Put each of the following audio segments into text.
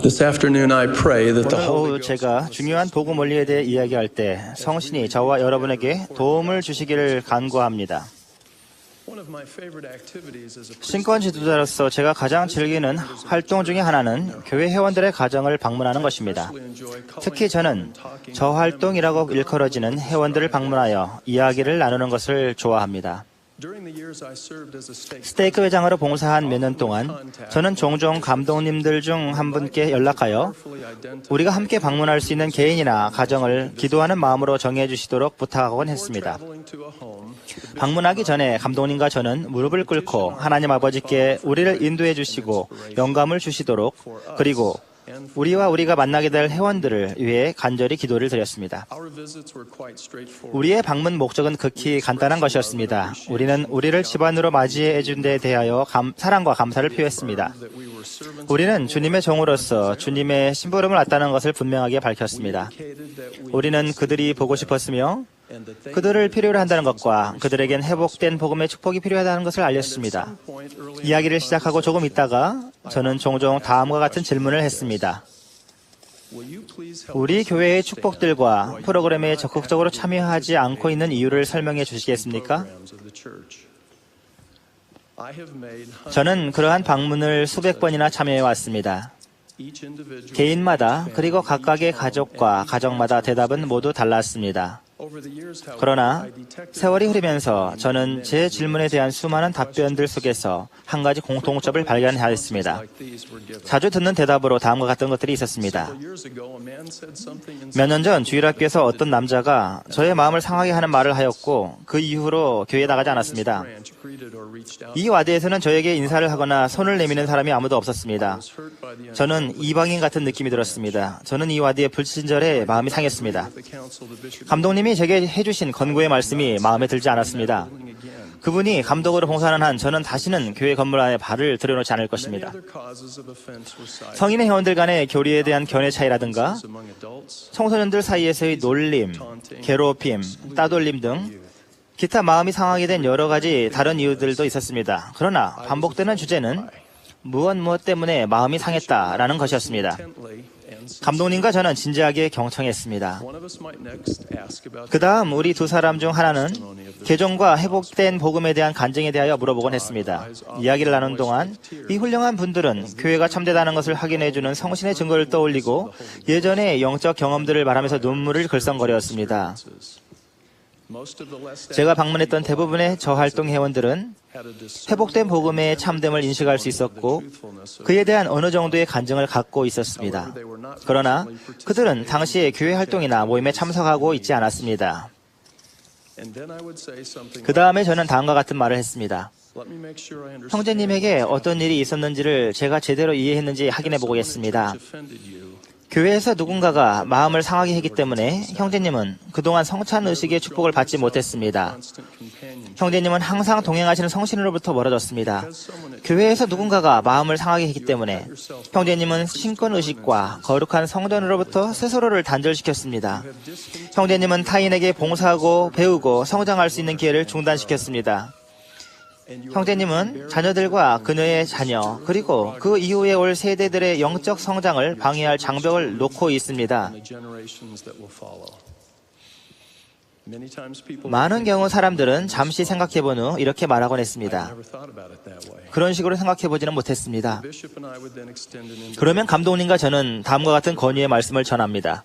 This afternoon I pray that the 오늘 Holy 오후 Ghost 제가 중요한 복음 원리에 대해 이야기할 때 성신이 저와 여러분에게 도움을 주시기를 간구합니다. One of my favorite activities as a 신권 지도자로서 제가 가장 즐기는 활동 중에 하나는 교회 회원들의 가정을 방문하는 것입니다. 특히 저는 저 활동이라고 일컬어지는 회원들을 방문하여 이야기를 나누는 것을 좋아합니다. During the years I served as a stake 스테이크 회장으로 봉사한 몇 년 동안 저는 종종 감독님들 중 한 분께 연락하여 우리가 함께 방문할 수 있는 개인이나 가정을 기도하는 마음으로 정해 주시도록 부탁하곤 했습니다. 방문하기 전에 감독님과 저는 무릎을 꿇고 하나님 아버지께 우리를 인도해 주시고 영감을 주시도록, 그리고 우리와 우리가 만나게 될 회원들을 위해 간절히 기도를 드렸습니다. 우리의 방문 목적은 극히 간단한 것이었습니다. 우리는 우리를 집안으로 맞이해 준 데 대하여 사랑과 감사를 표했습니다. 우리는 주님의 종으로서 주님의 심부름을 왔다는 것을 분명하게 밝혔습니다. 우리는 그들이 보고 싶었으며 그들을 필요로 한다는 것과 그들에겐 회복된 복음의 축복이 필요하다는 것을 알렸습니다. 이야기를 시작하고 조금 있다가 저는 종종 다음과 같은 질문을 했습니다. 우리 교회의 축복들과 프로그램에 적극적으로 참여하지 않고 있는 이유를 설명해 주시겠습니까? 저는 그러한 방문을 수백 번이나 참여해 왔습니다. 개인마다 그리고 각각의 가족과 가정마다 대답은 모두 달랐습니다. 그러나 세월이 흐르면서 저는 제 질문에 대한 수많은 답변들 속에서 한 가지 공통점을 발견하였습니다. 자주 듣는 대답으로 다음과 같은 것들이 있었습니다. 몇 년 전 주일학교에서 어떤 남자가 저의 마음을 상하게 하는 말을 하였고 그 이후로 교회에 나가지 않았습니다. 이 와드에서는 저에게 인사를 하거나 손을 내미는 사람이 아무도 없었습니다. 저는 이방인 같은 느낌이 들었습니다. 저는 이 와드에 불친절해 마음이 상했습니다. 감독님이 제게 해주신 권고의 말씀이 마음에 들지 않았습니다. 그분이 감독으로 봉사하는 한 저는 다시는 교회 건물 안에 발을 들여놓지 않을 것입니다. 성인의 회원들 간의 교리에 대한 견해 차이라든가 청소년들 사이에서의 놀림, 괴롭힘, 따돌림 등 기타 마음이 상하게 된 여러 가지 다른 이유들도 있었습니다. 그러나 반복되는 주제는 무엇 때문에 마음이 상했다라는 것이었습니다. 감독님과 저는 진지하게 경청했습니다. 그 다음 우리 두 사람 중 하나는 개종과 회복된 복음에 대한 간증에 대하여 물어보곤 했습니다. 이야기를 나눈 동안 이 훌륭한 분들은 교회가 참되다는 것을 확인해주는 성신의 증거를 떠올리고 예전의 영적 경험들을 말하면서 눈물을 글썽거렸습니다. 제가 방문했던 대부분의 저활동 회원들은 회복된 복음의 참됨을 인식할 수 있었고 그에 대한 어느 정도의 간증을 갖고 있었습니다. 그러나 그들은 당시에 교회 활동이나 모임에 참석하고 있지 않았습니다. 그 다음에 저는 다음과 같은 말을 했습니다. 형제님에게 어떤 일이 있었는지를 제가 제대로 이해했는지 확인해 보겠습니다. 교회에서 누군가가 마음을 상하게 했기 때문에 형제님은 그동안 성찬의식의 축복을 받지 못했습니다. 형제님은 항상 동행하시는 성신으로부터 멀어졌습니다. 교회에서 누군가가 마음을 상하게 했기 때문에 형제님은 신권의식과 거룩한 성전으로부터 스스로를 단절시켰습니다. 형제님은 타인에게 봉사하고 배우고 성장할 수 있는 기회를 중단시켰습니다. 형제님은 자녀들과 그녀의 자녀 그리고 그 이후에 올 세대들의 영적 성장을 방해할 장벽을 놓고 있습니다. 많은 경우 사람들은 잠시 생각해본 후 이렇게 말하곤 했습니다. 그런 식으로 생각해보지는 못했습니다. 그러면 감독님과 저는 다음과 같은 권유의 말씀을 전합니다.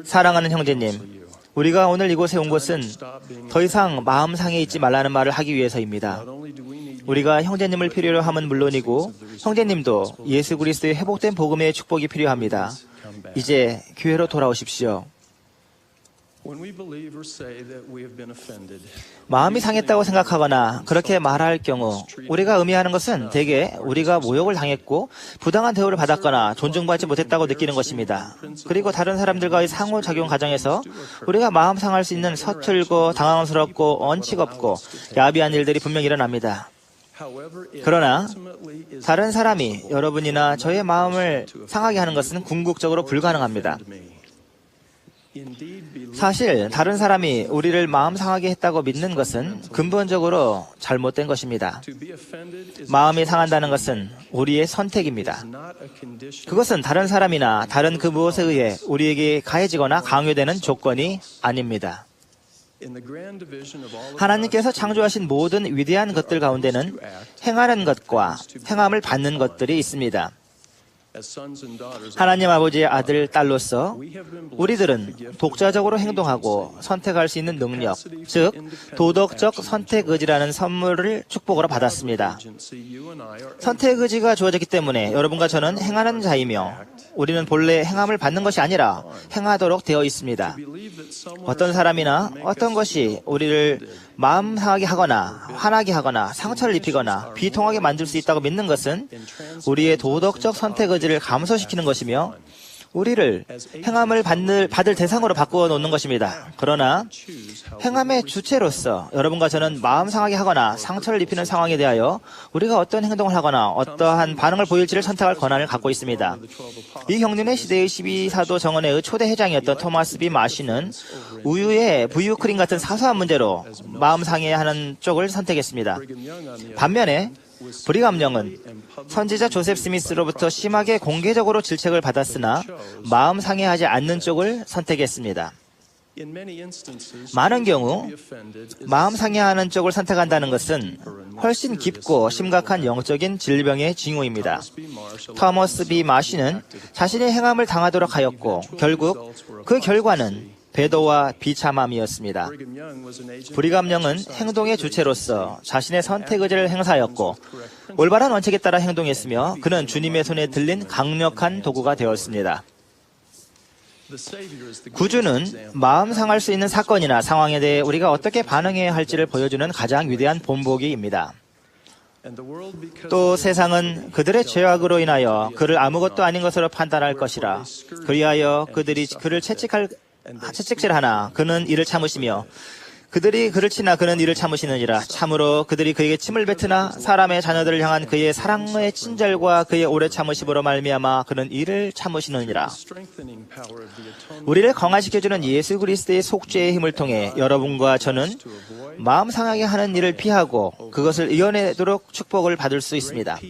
사랑하는 형제님, 우리가 오늘 이곳에 온 것은 더 이상 마음 상해 있지 말라는 말을 하기 위해서입니다. 우리가 형제님을 필요로 함은 물론이고 형제님도 예수 그리스도의 회복된 복음의 축복이 필요합니다. 이제 교회로 돌아오십시오. 마음이 상했다고 생각하거나 그렇게 말할 경우 우리가 의미하는 것은 대개 우리가 모욕을 당했고 부당한 대우를 받았거나 존중받지 못했다고 느끼는 것입니다. 그리고 다른 사람들과의 상호작용 과정에서 우리가 마음 상할 수 있는 서툴고 당황스럽고 언칙 없고 야비한 일들이 분명히 일어납니다. 그러나 다른 사람이 여러분이나 저의 마음을 상하게 하는 것은 궁극적으로 불가능합니다. 사실 다른 사람이 우리를 마음 상하게 했다고 믿는 것은 근본적으로 잘못된 것입니다. 마음이 상한다는 것은 우리의 선택입니다. 그것은 다른 사람이나 다른 그 무엇에 의해 우리에게 가해지거나 강요되는 조건이 아닙니다. 하나님께서 창조하신 모든 위대한 것들 가운데는 행하는 것과 행함을 받는 것들이 있습니다. 하나님 아버지의 아들, 딸로서 우리들은 독자적으로 행동하고 선택할 수 있는 능력, 즉 도덕적 선택의지라는 선물을 축복으로 받았습니다. 선택의지가 주어졌기 때문에 여러분과 저는 행하는 자이며 우리는 본래 행함을 받는 것이 아니라 행하도록 되어 있습니다. 어떤 사람이나 어떤 것이 우리를 마음 상하게 하거나 화나게 하거나 상처를 입히거나 비통하게 만들 수 있다고 믿는 것은 우리의 도덕적 선택 의지를 감소시키는 것이며 우리를 행함을 받을 대상으로 바꾸어 놓는 것입니다. 그러나 행함의 주체로서 여러분과 저는 마음 상하게 하거나 상처를 입히는 상황에 대하여 우리가 어떤 행동을 하거나 어떠한 반응을 보일지를 선택할 권한을 갖고 있습니다. 이 경륜의 시대의 12사도 정원회의 초대 회장이었던 토마스 B. 마시는 우유에 부유크림 같은 사소한 문제로 마음 상해하는 쪽을 선택했습니다. 반면에 브리감령은 선지자 조셉 스미스로부터 심하게 공개적으로 질책을 받았으나 마음 상해하지 않는 쪽을 선택했습니다. 많은 경우 마음 상해하는 쪽을 선택한다는 것은 훨씬 깊고 심각한 영적인 질병의 징후입니다. 토머스 B. 마시는 자신의 행함을 당하도록 하였고 결국 그 결과는 배도와 비참함이었습니다. 브리감령은 행동의 주체로서 자신의 선택의지를 행사하였고 올바른 원칙에 따라 행동했으며 그는 주님의 손에 들린 강력한 도구가 되었습니다. 구주는 마음 상할 수 있는 사건이나 상황에 대해 우리가 어떻게 반응해야 할지를 보여주는 가장 위대한 본보기입니다. 또 세상은 그들의 죄악으로 인하여 그를 아무것도 아닌 것으로 판단할 것이라. 그리하여 그들이 그를 채찍질하나 그는 이를 참으시며 그들이 그를 치나 그는 이를 참으시느니라. 참으로 그들이 그에게 침을 뱉으나 사람의 자녀들을 향한 그의 사랑의 친절과 그의 오래 참으심으로 말미암아 그는 이를 참으시느니라. 우리를 강화시켜주는 예수 그리스도의 속죄의 힘을 통해 여러분과 저는 마음 상하게 하는 일을 피하고 그것을 이겨내도록 축복을 받을 수 있습니다.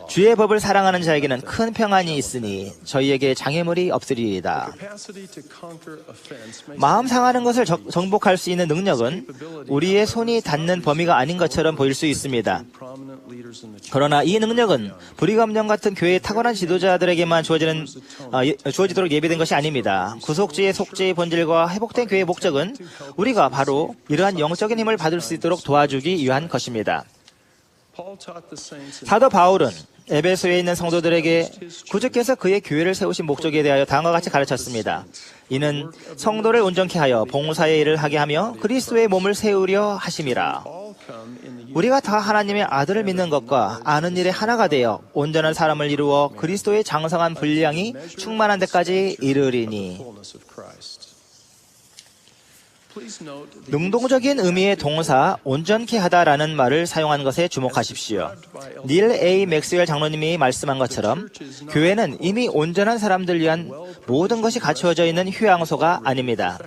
주의 법을 사랑하는 자에게는 큰 평안이 있으니 저희에게 장애물이 없으리이다. 마음 상하는 것을 정복할 수 있는 능력은 우리의 손이 닿는 범위가 아닌 것처럼 보일 수 있습니다. 그러나 이 능력은 브리감령 같은 교회의 탁월한 지도자들에게만 주어지도록 예비된 것이 아닙니다. 구속주의 속죄의 본질과 회복된 교회의 목적은 우리가 바로 이러한 영적인 힘을 받을 수 있도록 도와주기 위한 것입니다. 사도 바울은 에베소에 있는 성도들에게 구주께서 그의 교회를 세우신 목적에 대하여 다음과 같이 가르쳤습니다. 이는 성도를 온전케 하여 봉사의 일을 하게 하며 그리스도의 몸을 세우려 하심이라. 우리가 다 하나님의 아들을 믿는 것과 아는 일에 하나가 되어 온전한 사람을 이루어 그리스도의 장성한 분량이 충만한 데까지 이르리니. 능동적인 의미의 동사 온전케 하다라는 말을 사용한 것에 주목하십시오. 닐 A. 맥스웰 장로님이 말씀한 것처럼 교회는 이미 온전한 사람들 위한 모든 것이 갖추어져 있는 휴양소가 아닙니다.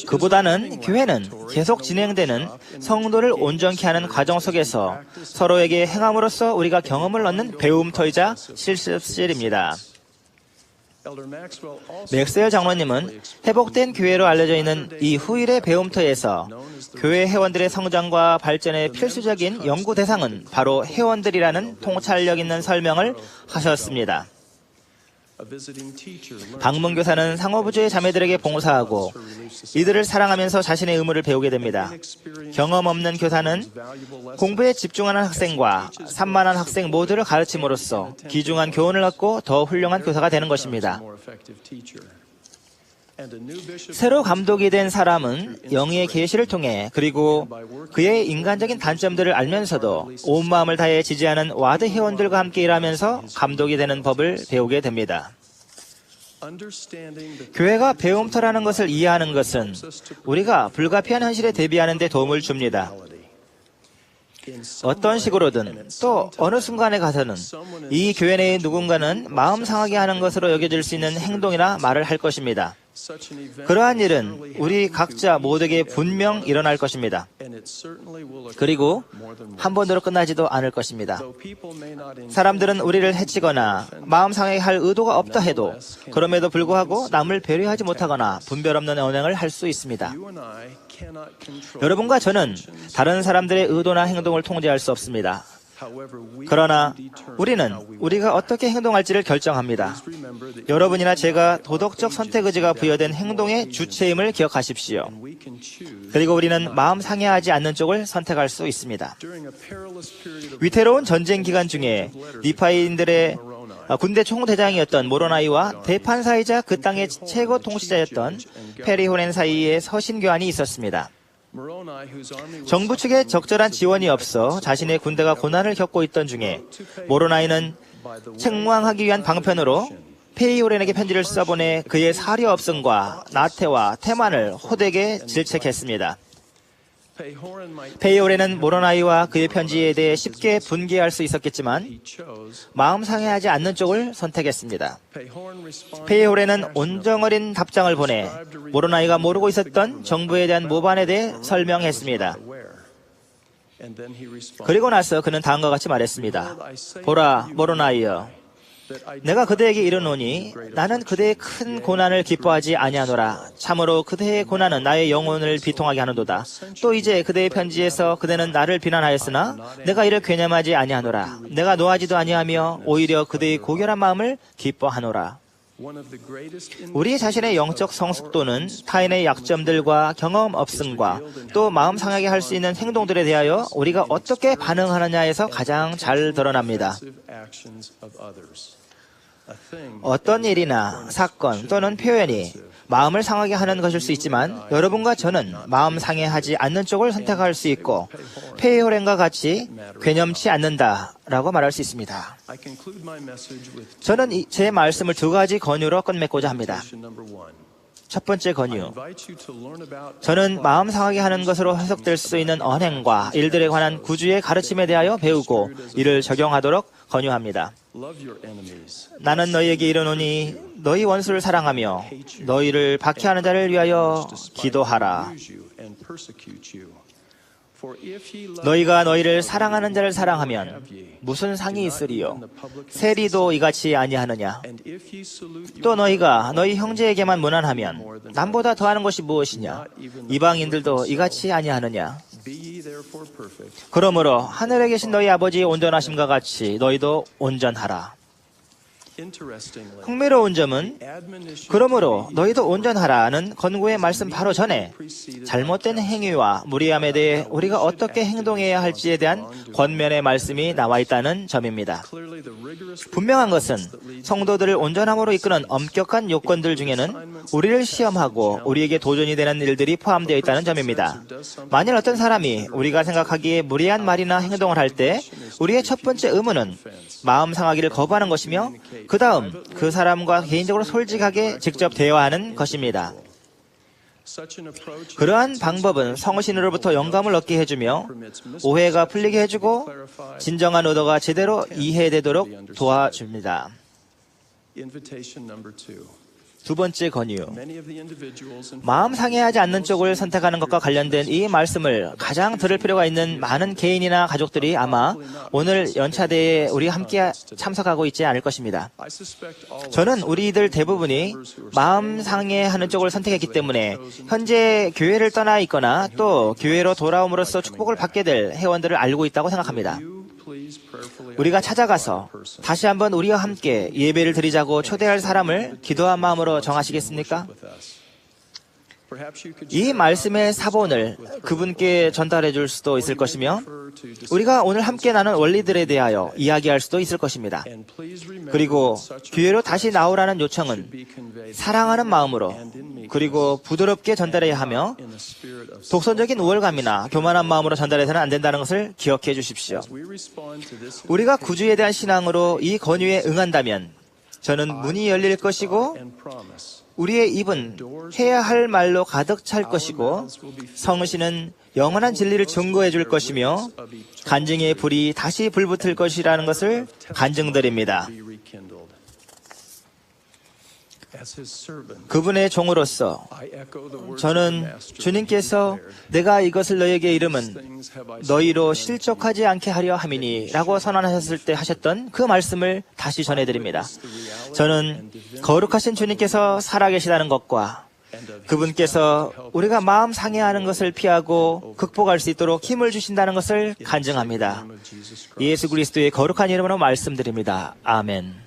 그보다는 교회는 계속 진행되는 성도를 온전케 하는 과정 속에서 서로에게 행함으로써 우리가 경험을 얻는 배움터이자 실습실입니다. 맥스웰 장로님은 회복된 교회로 알려져 있는 이 후일의 배움터에서 교회 회원들의 성장과 발전의 필수적인 연구 대상은 바로 회원들이라는 통찰력 있는 설명을 하셨습니다. 방문교사는 상호부주의 자매들에게 봉사하고 이들을 사랑하면서 자신의 의무를 배우게 됩니다. 경험 없는 교사는 공부에 집중하는 학생과 산만한 학생 모두를 가르침으로써 귀중한 교훈을 얻고 더 훌륭한 교사가 되는 것입니다. 새로 감독이 된 사람은 영의 계시를 통해 그리고 그의 인간적인 단점들을 알면서도 온 마음을 다해 지지하는 와드 회원들과 함께 일하면서 감독이 되는 법을 배우게 됩니다. 교회가 배움터라는 것을 이해하는 것은 우리가 불가피한 현실에 대비하는 데 도움을 줍니다. 어떤 식으로든 또 어느 순간에 가서는 이 교회 내의 누군가는 마음 상하게 하는 것으로 여겨질 수 있는 행동이나 말을 할 것입니다. 그러한 일은 우리 각자 모두에게 분명 일어날 것입니다. 그리고 한 번으로 끝나지도 않을 것입니다. 사람들은 우리를 해치거나 마음 상하게 할 의도가 없다 해도 그럼에도 불구하고 남을 배려하지 못하거나 분별 없는 언행을 할 수 있습니다. 여러분과 저는 다른 사람들의 의도나 행동을 통제할 수 없습니다. 그러나 우리는 우리가 어떻게 행동할지를 결정합니다. 여러분이나 제가 도덕적 선택 의지가 부여된 행동의 주체임을 기억하십시오. 그리고 우리는 마음 상해하지 않는 쪽을 선택할 수 있습니다. 위태로운 전쟁 기간 중에 니파인들의 군대 총대장이었던 모로나이와 대판사이자 그 땅의 최고 통치자였던 페리호렌 사이에 서신 교환이 있었습니다. 정부 측에 적절한 지원이 없어 자신의 군대가 고난을 겪고 있던 중에 모로나이는 책망하기 위한 방편으로 페리호렌에게 편지를 써보내 그의 사려 없음과 나태와 태만을 호되게 질책했습니다. 페리호렌은 모로나이와 그의 편지에 대해 쉽게 분개할 수 있었겠지만 마음 상해하지 않는 쪽을 선택했습니다. 페리호렌은 온정어린 답장을 보내 모로나이가 모르고 있었던 정부에 대한 모반에 대해 설명했습니다. 그리고 나서 그는 다음과 같이 말했습니다. 보라, 모로나이여, 내가 그대에게 이르노니 나는 그대의 큰 고난을 기뻐하지 아니하노라. 참으로 그대의 고난은 나의 영혼을 비통하게 하는도다. 또 이제 그대의 편지에서 그대는 나를 비난하였으나 내가 이를 괴념하지 아니하노라. 내가 노하지도 아니하며 오히려 그대의 고결한 마음을 기뻐하노라. 우리 자신의 영적 성숙도는 타인의 약점들과 경험 없음과 또 마음 상하게 할 수 있는 행동들에 대하여 우리가 어떻게 반응하느냐에서 가장 잘 드러납니다. 어떤 일이나 사건 또는 표현이 마음을 상하게 하는 것일 수 있지만 여러분과 저는 마음 상해하지 않는 쪽을 선택할 수 있고 페리호렌과 같이 괴념치 않는다라고 말할 수 있습니다. 저는 제 말씀을 두 가지 권유로 끝맺고자 합니다. 첫 번째 권유. 저는 마음 상하게 하는 것으로 해석될 수 있는 언행과 일들에 관한 구주의 가르침에 대하여 배우고 이를 적용하도록 권유합니다. 나는 너희에게 이르노니 너희 원수를 사랑하며 너희를 박해하는 자를 위하여 기도하라. 너희가 너희를 사랑하는 자를 사랑하면 무슨 상이 있으리요? 세리도 이같이 아니하느냐? 또 너희가 너희 형제에게만 무난하면 남보다 더하는 것이 무엇이냐? 이방인들도 이같이 아니하느냐? 그러므로 하늘에 계신 너희 아버지의 온전하심과 같이 너희도 온전하라. 흥미로운 점은 그러므로 너희도 온전하라는 권고의 말씀 바로 전에 잘못된 행위와 무리함에 대해 우리가 어떻게 행동해야 할지에 대한 권면의 말씀이 나와 있다는 점입니다. 분명한 것은 성도들을 온전함으로 이끄는 엄격한 요건들 중에는 우리를 시험하고 우리에게 도전이 되는 일들이 포함되어 있다는 점입니다. 만일 어떤 사람이 우리가 생각하기에 무리한 말이나 행동을 할 때 우리의 첫 번째 의무는 마음 상하기를 거부하는 것이며 그 다음 그 사람과 개인적으로 솔직하게 직접 대화하는 것입니다. 그러한 방법은 성신으로부터 영감을 얻게 해주며 오해가 풀리게 해주고 진정한 의도가 제대로 이해되도록 도와줍니다. 두 번째 권유. 마음 상해하지 않는 쪽을 선택하는 것과 관련된 이 말씀을 가장 들을 필요가 있는 많은 개인이나 가족들이 아마 오늘 연차대에 우리 함께 참석하고 있지 않을 것입니다. 저는 우리들 대부분이 마음 상해하는 쪽을 선택했기 때문에 현재 교회를 떠나 있거나 또 교회로 돌아옴으로써 축복을 받게 될 회원들을 알고 있다고 생각합니다. 우리가 찾아가서 다시 한번 우리와 함께 예배를 드리자고 초대할 사람을 기도한 마음으로 정하시겠습니까? 이 말씀의 사본을 그분께 전달해 줄 수도 있을 것이며 우리가 오늘 함께 나눈 원리들에 대하여 이야기할 수도 있을 것입니다. 그리고 교회로 다시 나오라는 요청은 사랑하는 마음으로 그리고 부드럽게 전달해야 하며 독선적인 우월감이나 교만한 마음으로 전달해서는 안 된다는 것을 기억해 주십시오. 우리가 구주에 대한 신앙으로 이 권유에 응한다면 저는 문이 열릴 것이고 우리의 입은 해야 할 말로 가득 찰 것이고 성신은 영원한 진리를 증거해 줄 것이며 간증의 불이 다시 불붙을 것이라는 것을 간증드립니다. 그분의 종으로서 저는 주님께서 내가 이것을 너에게 이름은 너희로 실족하지 않게 하려 함이니 라고 선언하셨을 때 하셨던 그 말씀을 다시 전해드립니다. 저는 거룩하신 주님께서 살아계시다는 것과 그분께서 우리가 마음 상해하는 것을 피하고 극복할 수 있도록 힘을 주신다는 것을 간증합니다. 예수 그리스도의 거룩한 이름으로 말씀드립니다. 아멘.